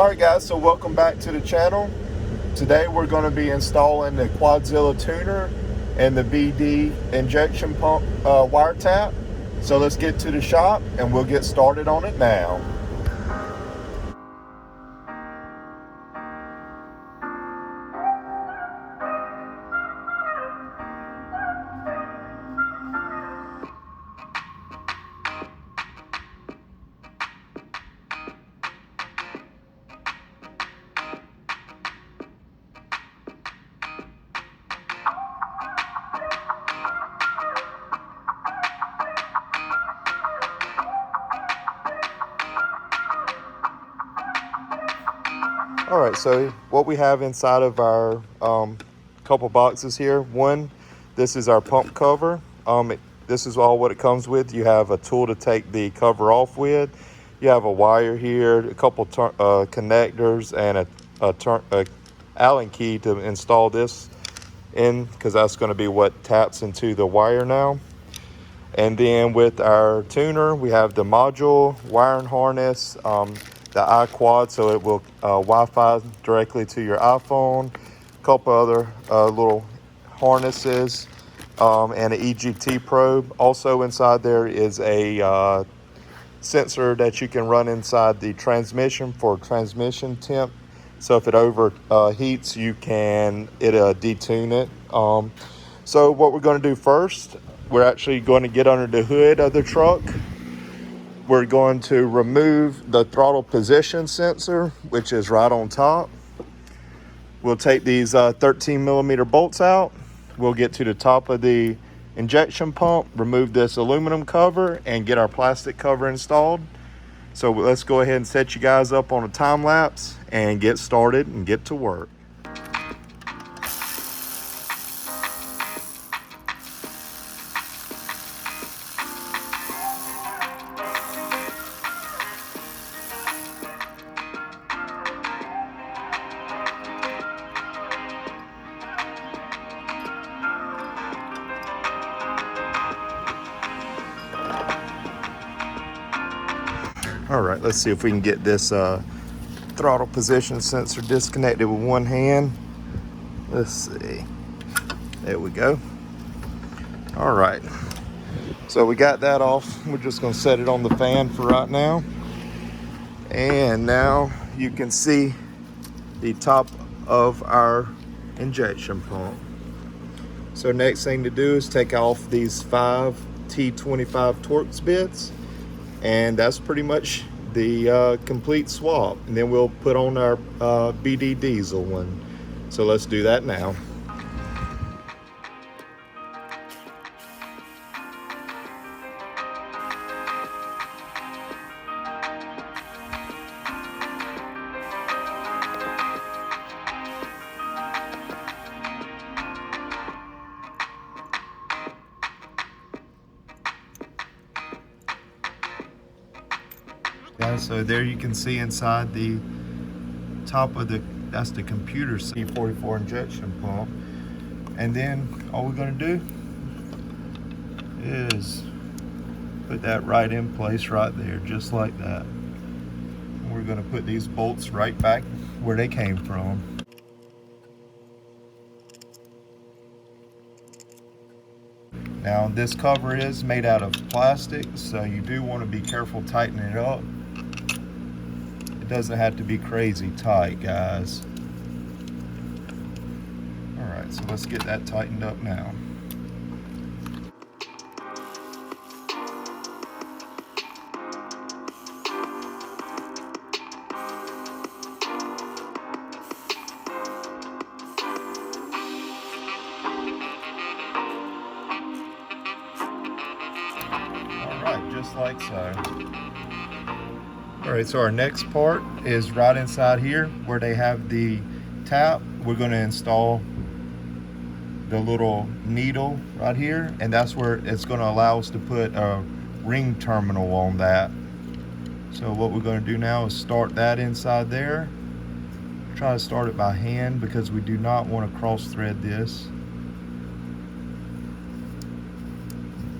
Alright guys, so welcome back to the channel. Today we're going to be installing the Quadzilla tuner and the VD injection pump wire tap. So let's get to the shop and we'll get started on it now. All right, so what we have inside of our couple boxes here. One, this is our pump cover. This is all what it comes with. You have a tool to take the cover off with. You have a wire here, a couple connectors, and a Allen key to install this in, because that's going to be what taps into the wire now. And then with our tuner, we have the module, wiring harness, the iQuad, so it will Wi-Fi directly to your iPhone, a couple other little harnesses, and an EGT probe. Also inside there is a sensor that you can run inside the transmission for transmission temp. So if it overheats, you can detune it. So what we're going to do first, we're actually going to get under the hood of the truck. We're going to remove the throttle position sensor, which is right on top. We'll take these 13mm bolts out. We'll get to the top of the injection pump, remove this aluminum cover, and get our plastic cover installed. So let's go ahead and set you guys up on a time lapse and get started and get to work. All right, let's see if we can get this throttle position sensor disconnected with one hand. Let's see. There we go. All right. So we got that off. We're just going to set it on the fan for right now. And now you can see the top of our injection pump. So next thing to do is take off these 5 T25 Torx bits. And that's pretty much the complete swap. And then we'll put on our BD diesel one. So let's do that now. So there you can see inside the top of that's the computer vp44 injection pump. And then all we're going to do is put that right in place right there, just like that. And we're going to put these bolts right back where they came from. Now this cover is made out of plastic, so you do want to be careful tightening it up. It doesn't have to be crazy tight, guys. All right, so let's get that tightened up now. All right, just like so. All right, so our next part is right inside here where they have the tap. We're going to install the little needle right here, and that's where it's going to allow us to put a ring terminal on that. So what we're going to do now is start that inside there. Try to start it by hand because we do not want to cross thread this.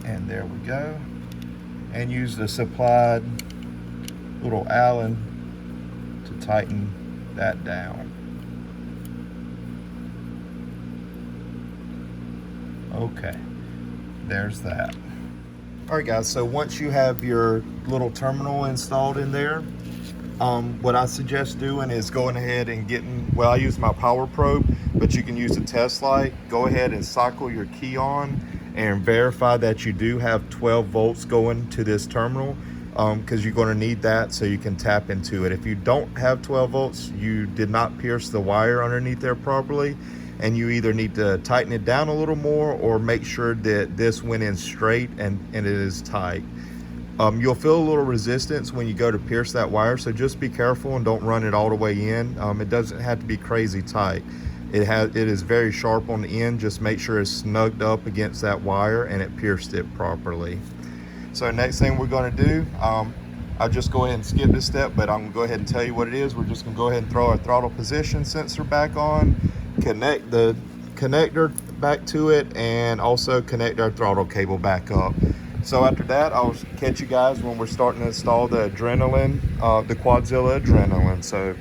And there we go. And use the supplied little Allen to tighten that down. Okay, there's that. All right guys, so once you have your little terminal installed in there, what I suggest doing is going ahead and getting, well, I use my power probe, but you can use a test light. Go ahead and cycle your key on and verify that you do have 12 volts going to this terminal, because you're going to need that so you can tap into it. If you don't have 12 volts, you did not pierce the wire underneath there properly, and you either need to tighten it down a little more or make sure that this went in straight and it is tight. You'll feel a little resistance when you go to pierce that wire, so just be careful and don't run it all the way in. It doesn't have to be crazy tight. It is very sharp on the end. Just make sure it's snugged up against that wire and it pierced it properly. So next thing we're going to do, I'll just go ahead and skip this step, but I'm going to go ahead and tell you what it is. We're just going to go ahead and throw our throttle position sensor back on, connect the connector back to it, and also connect our throttle cable back up. So after that, I'll catch you guys when we're starting to install the Adrenaline, the Quadzilla Adrenaline. So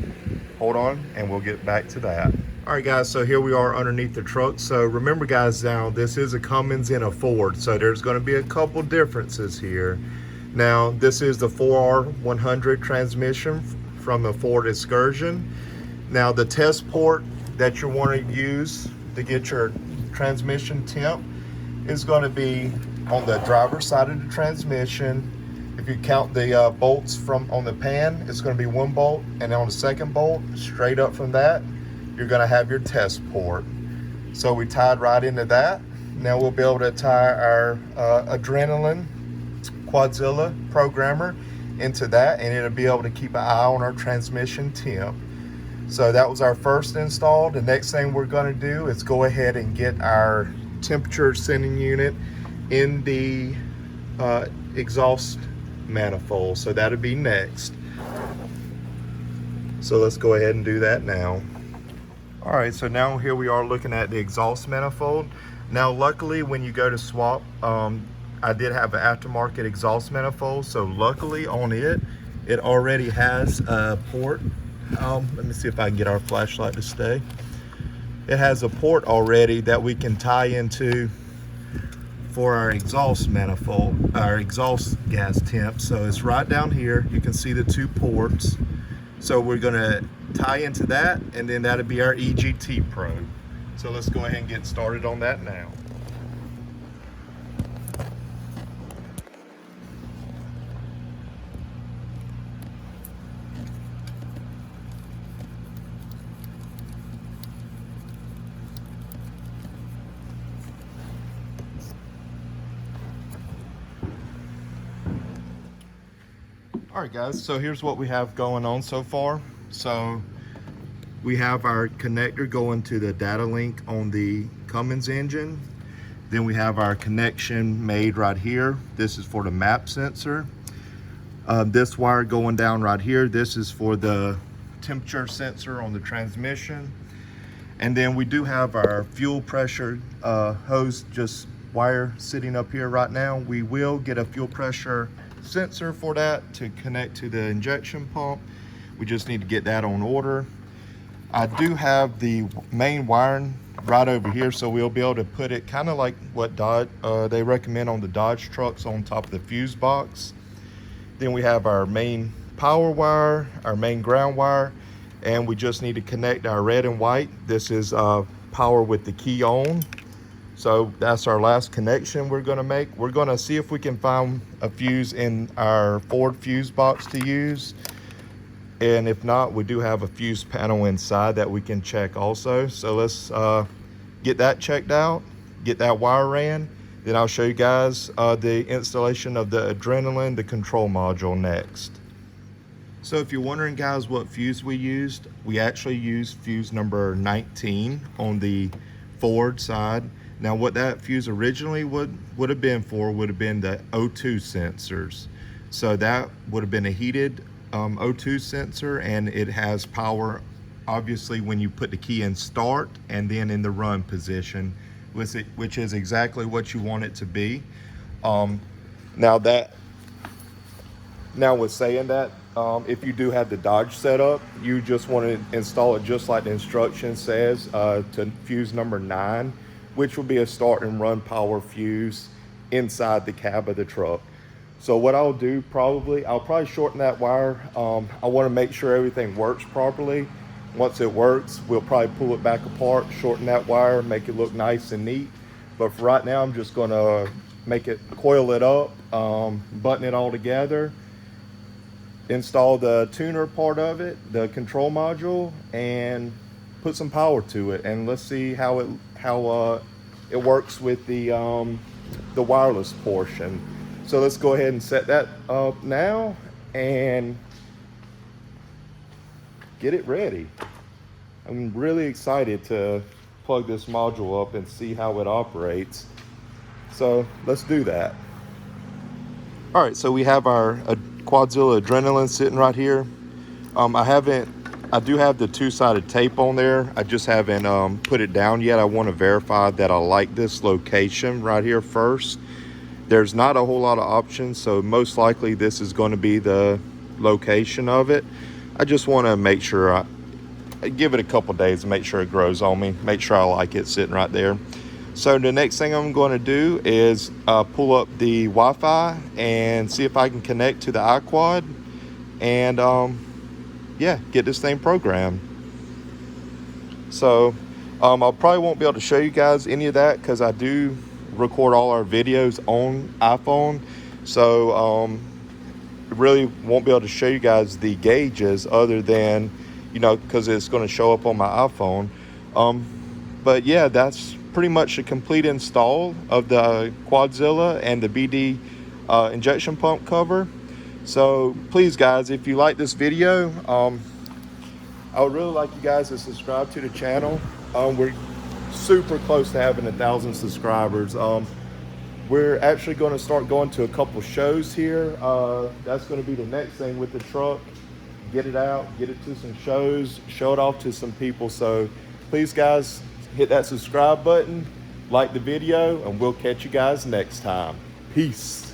hold on and we'll get back to that. All right guys, so here we are underneath the truck. So remember guys, now this is a Cummins and a Ford, so there's going to be a couple differences here. Now this is the 4R100 transmission from the Ford Excursion. Now the test port that you want to use to get your transmission temp is going to be on the driver's side of the transmission. If you count the bolts from on the pan, it's going to be 1 bolt, and on the second bolt, straight up from that, you're going to have your test port. So we tied right into that. Now we'll be able to tie our Adrenaline Quadzilla programmer into that, and it'll be able to keep an eye on our transmission temp. So that was our first install. The next thing we're going to do is go ahead and get our temperature sending unit in the exhaust manifold. So that'll be next. So let's go ahead and do that now. All right, so now here we are looking at the exhaust manifold. Now luckily when you go to swap, I did have an aftermarket exhaust manifold, so luckily on it already has a port. Let me see if I can get our flashlight to stay. It has a port already that we can tie into for our exhaust manifold, our exhaust gas temp. So it's right down here. You can see the 2 ports. So we're gonna tie into that, and then that'll be our EGT probe. So let's go ahead and get started on that now. All right guys, so here's what we have going on so far. So we have our connector going to the data link on the Cummins engine. Then we have our connection made right here. This is for the map sensor. This wire going down right here, this is for the temperature sensor on the transmission. And then we do have our fuel pressure hose, just wire sitting up here right now. We will get a fuel pressure sensor for that to connect to the injection pump. We just need to get that on order. I do have the main wiring right over here, so we'll be able to put it kind of like what Dodge they recommend on the Dodge trucks on top of the fuse box. Then we have our main power wire, our main ground wire, and we just need to connect our red and white. This is power with the key on. So that's our last connection we're going to make. We're going to see if we can find a fuse in our Ford fuse box to use. And if not, we do have a fuse panel inside that we can check also. So let's get that checked out, get that wire ran. Then I'll show you guys the installation of the Adrenaline, the control module next. So if you're wondering guys what fuse we used, we actually used fuse number 19 on the Ford side. Now what that fuse originally would have been for would have been the O2 sensors. So that would have been a heated O2 sensor, and it has power obviously when you put the key in start and then in the run position, which is exactly what you want it to be. Now with saying that, If you do have the Dodge setup, you just want to install it just like the instruction says, to fuse number 9, which will be a start and run power fuse inside the cab of the truck. So what I'll do I'll probably shorten that wire. I want to make sure everything works properly. Once it works, we'll probably pull it back apart, shorten that wire, make it look nice and neat. But for right now, I'm just going to coil it up, button it all together, install the tuner part of it, the control module, and put some power to it. And let's see how it works with the wireless portion. So let's go ahead and set that up now and get it ready. I'm really excited to plug this module up and see how it operates. So let's do that. All right, so we have our Quadzilla Adrenaline sitting right here. I do have the 2-sided tape on there. I just haven't put it down yet. I want to verify that I like this location right here first. There's not a whole lot of options, so most likely this is going to be the location of it. I just want to make sure I give it a couple days and make sure it grows on me, make sure I like it sitting right there. So the next thing I'm going to do is pull up the Wi-Fi and see if I can connect to the iQuad and yeah, get this thing programmed. So I probably won't be able to show you guys any of that because I do record all our videos on iPhone, so really won't be able to show you guys the gauges other than, you know, because it's going to show up on my iPhone. But yeah, that's pretty much a complete install of the Quadzilla and the BD injection pump cover. So please guys, if you like this video, I would really like you guys to subscribe to the channel. We're super close to having 1,000 subscribers. We're actually going to start going to a couple shows here. That's going to be the next thing with the truck. Get it out, get it to some shows, show it off to some people. So please guys, hit that subscribe button, like the video, and we'll catch you guys next time. Peace.